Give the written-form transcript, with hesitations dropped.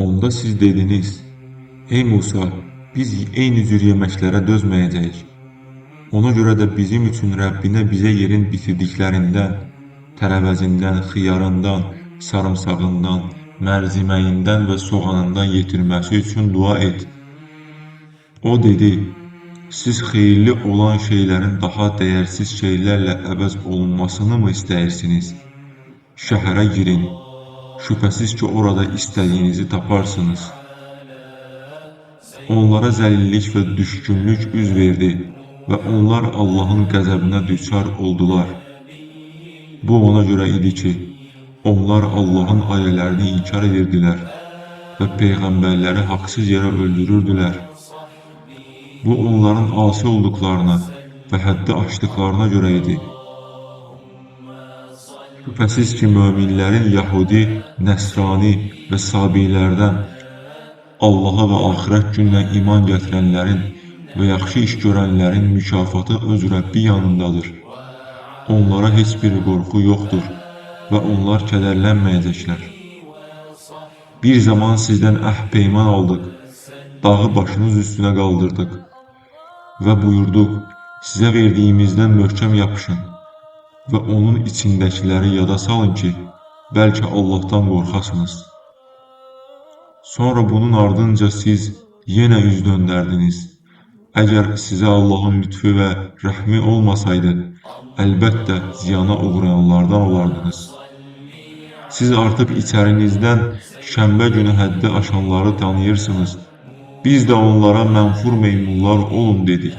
Onda siz dediniz: ey Musa, biz eyni cür yeməklərə dözməyəcəyik. Ona görə də bizim üçün Rəbbinə bizə yerin bitirdiklərindən, tərəvəzindən, xiyarından, sarımsağından, mərciməyindən və soğanından yetirməsi üçün dua et. O dedi: siz xeyirli olan şeylərin daha dəyərsiz şeylərlə əvəz olunmasını mı istəyirsiniz? Şəhərə girin, şübhəsiz ki orada istədiyinizi taparsınız. Onlara zəlillik və düşkünlük üz verdi və onlar Allahın qəzəbinə düçar oldular. Bu ona görə idi ki, onlar Allahın ayələrini inkar edirdilər və peyğəmbərləri haqsız yerə öldürürdülər. Bu onların asi olduqlarına və həddi aşdıqlarına görə idi. Şübhəsiz ki, möminlərin Yahudi, Nəsrani və Sabilərdən, Allaha və axirət gününə iman gətirənlərin və yaxşı iş görənlərin mükafatı öz Rəbbi yanındadır. Onlara heç bir qorxu yoxdur və onlar kədərlənməyəcəklər. Bir zaman sizdən peyman aldıq, dağı başınız üstünə qaldırdıq və buyurduq, sizə verdiyimizdən möhkəm yapışın və onun içindəkiləri yada salın ki, bəlkə Allahdan qorxasınız. Sonra bunun ardınca siz yenə üz döndərdiniz. Əgər sizə Allahın lütfü və rəhmi olmasaydı, əlbəttə ziyana uğrayanlardan olardınız. Siz artıq içərinizdən şənbə günü həddi aşanları tanıyırsınız. Biz də onlara mənfur meymunlar olun dedik.